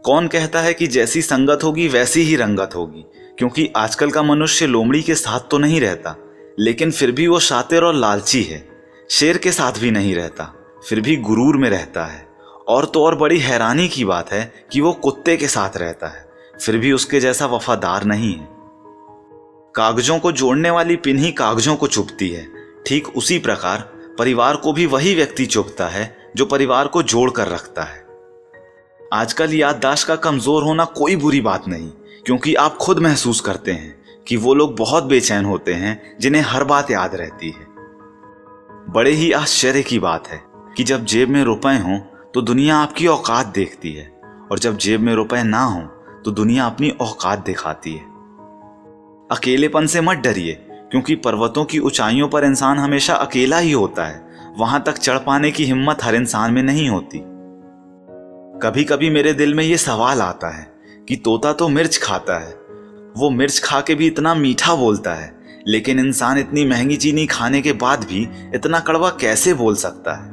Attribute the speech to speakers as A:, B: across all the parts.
A: कौन कहता है कि जैसी संगत होगी वैसी ही रंगत होगी, क्योंकि आजकल का मनुष्य लोमड़ी के साथ तो नहीं रहता, लेकिन फिर भी वो शातिर और लालची है। शेर के साथ भी नहीं रहता, फिर भी गुरूर में रहता है। और तो और बड़ी हैरानी की बात है कि वो कुत्ते के साथ रहता है, फिर भी उसके जैसा वफादार नहीं है। कागजों को जोड़ने वाली पिन ही कागजों को चुभती है, ठीक उसी प्रकार परिवार को भी वही व्यक्ति चुभता है जो परिवार को जोड़ कर रखता है। आजकल याददाश्त का कमजोर होना कोई बुरी बात नहीं, क्योंकि आप खुद महसूस करते हैं कि वो लोग बहुत बेचैन होते हैं जिन्हें हर बात याद रहती है। बड़े ही आश्चर्य की बात है कि जब जेब में रुपए हों तो दुनिया आपकी औकात देखती है, और जब जेब में रुपए ना हों तो दुनिया अपनी औकात दिखाती है। अकेलेपन से मत डरिए, क्योंकि पर्वतों की ऊंचाइयों पर इंसान हमेशा अकेला ही होता है। वहां तक चढ़ पाने की हिम्मत हर इंसान में नहीं होती। कभी कभी मेरे दिल में ये सवाल आता है कि तोता तो मिर्च खाता है, वो मिर्च खा के भी इतना मीठा बोलता है, लेकिन इंसान इतनी महंगी चीनी खाने के बाद भी इतना कड़वा कैसे बोल सकता है।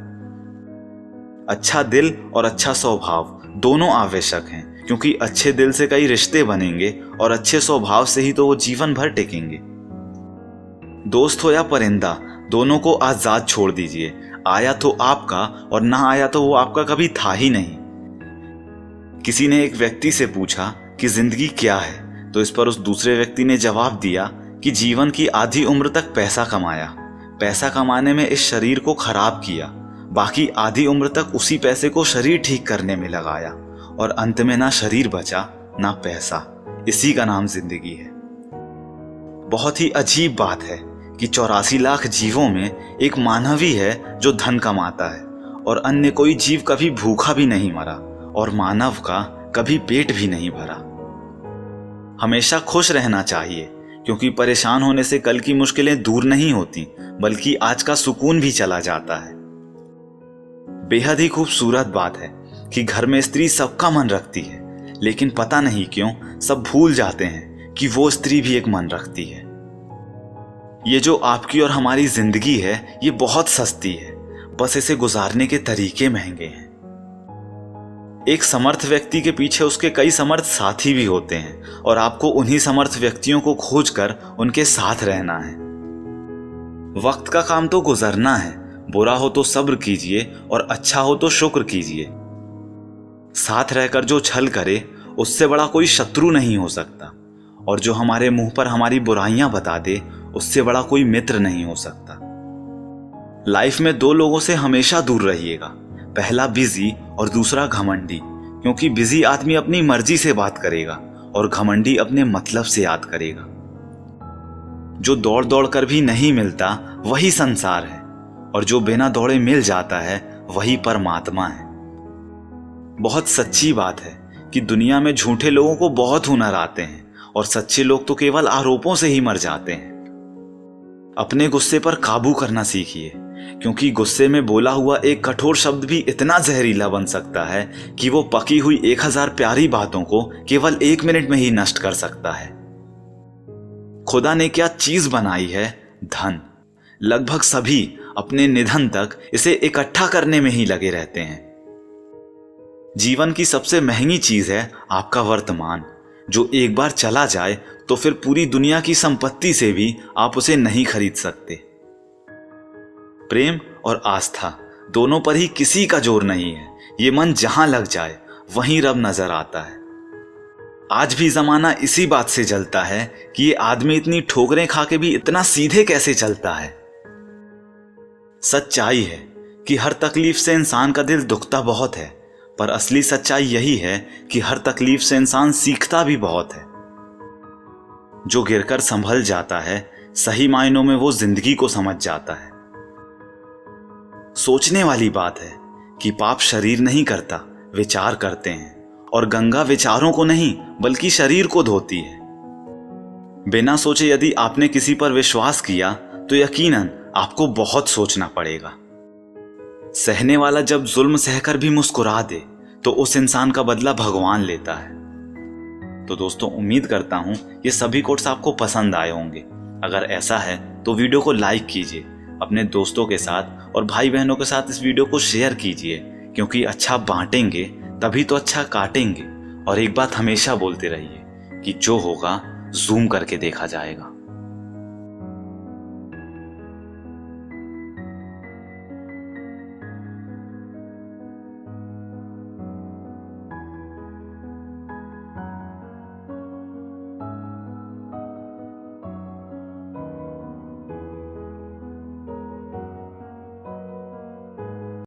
A: अच्छा दिल और अच्छा स्वभाव दोनों आवश्यक हैं, क्योंकि अच्छे दिल से कई रिश्ते बनेंगे और अच्छे स्वभाव से ही तो वो जीवन भर टिकेंगे। दोस्त हो या परिंदा, दोनों को आजाद छोड़ दीजिए। आया तो आपका और ना आया तो वो आपका कभी था ही नहीं। किसी ने एक व्यक्ति से पूछा कि जिंदगी क्या है, तो इस पर उस दूसरे व्यक्ति ने जवाब दिया कि जीवन की आधी उम्र तक पैसा कमाया, पैसा कमाने में इस शरीर को खराब किया, बाकी आधी उम्र तक उसी पैसे को शरीर ठीक करने में लगाया, और अंत में ना शरीर बचा ना पैसा। इसी का नाम जिंदगी है। बहुत ही अजीब बात है कि 84 लाख जीवों में एक मानव ही है जो धन कमाता है, और अन्य कोई जीव कभी भूखा भी नहीं मरा, और मानव का कभी पेट भी नहीं भरा। हमेशा खुश रहना चाहिए, क्योंकि परेशान होने से कल की मुश्किलें दूर नहीं होती, बल्कि आज का सुकून भी चला जाता है। बेहद ही खूबसूरत बात है कि घर में स्त्री सबका मन रखती है, लेकिन पता नहीं क्यों सब भूल जाते हैं कि वो स्त्री भी एक मन रखती है। ये जो आपकी और हमारी जिंदगी है, ये बहुत सस्ती है, बस इसे गुजारने के तरीके महंगे हैं। एक समर्थ व्यक्ति के पीछे उसके कई समर्थ साथी भी होते हैं, और आपको उन्हीं समर्थ व्यक्तियों को खोजकर उनके साथ रहना है। वक्त का काम तो गुजरना है, बुरा हो तो सब्र कीजिए और अच्छा हो तो शुक्र कीजिए। साथ रहकर जो छल करे उससे बड़ा कोई शत्रु नहीं हो सकता, और जो हमारे मुंह पर हमारी बुराइयां बता दे उससे बड़ा कोई मित्र नहीं हो सकता। लाइफ में दो लोगों से हमेशा दूर रहिएगा, पहला बिजी और दूसरा घमंडी, क्योंकि बिजी आदमी अपनी मर्जी से बात करेगा और घमंडी अपने मतलब से याद करेगा। जो दौड़ दौड़ कर भी नहीं मिलता वही संसार है, और जो बिना दौड़े मिल जाता है वही परमात्मा है। बहुत सच्ची बात है कि दुनिया में झूठे लोगों को बहुत हुनर आते हैं, और सच्चे लोग तो केवल आरोपों से ही मर जाते हैं। अपने गुस्से पर काबू करना सीखिए, क्योंकि गुस्से में बोला हुआ एक कठोर शब्द भी इतना जहरीला बन सकता है कि वो पकी हुई 1000 प्यारी बातों को केवल 1 मिनट में ही नष्ट कर सकता है। खुदा ने क्या चीज बनाई है? धन। लगभग सभी अपने निधन तक इसे इकट्ठा करने में ही लगे रहते हैं। जीवन की सबसे महंगी चीज है आपका वर्तमान, जो एक बार चला जाए तो फिर पूरी दुनिया की संपत्ति से भी आप उसे नहीं खरीद सकते। प्रेम और आस्था दोनों पर ही किसी का जोर नहीं है। ये मन जहां लग जाए वहीं रब नजर आता है। आज भी जमाना इसी बात से जलता है कि ये आदमी इतनी ठोकरें खा के भी इतना सीधे कैसे चलता है। सच्चाई है कि हर तकलीफ से इंसान का दिल दुखता बहुत है, पर असली सच्चाई यही है कि हर तकलीफ से इंसान सीखता भी बहुत है। जो गिरकर संभल जाता है, सही मायनों में वो जिंदगी को समझ जाता है। सोचने वाली बात है कि पाप शरीर नहीं करता, विचार करते हैं, और गंगा विचारों को नहीं बल्कि शरीर को धोती है। बिना सोचे यदि आपने किसी पर विश्वास किया तो यकीनन आपको बहुत सोचना पड़ेगा। सहने वाला जब जुल्म सहकर भी मुस्कुरा दे तो उस इंसान का बदला भगवान लेता है। तो दोस्तों, उम्मीद करता हूं ये सभी कोट्स आपको पसंद आए होंगे। अगर ऐसा है तो वीडियो को लाइक कीजिए, अपने दोस्तों के साथ और भाई बहनों के साथ इस वीडियो को शेयर कीजिए, क्योंकि अच्छा बांटेंगे तभी तो अच्छा काटेंगे, और एक बात हमेशा बोलते रहिए कि जो होगा जूम करके देखा जाएगा।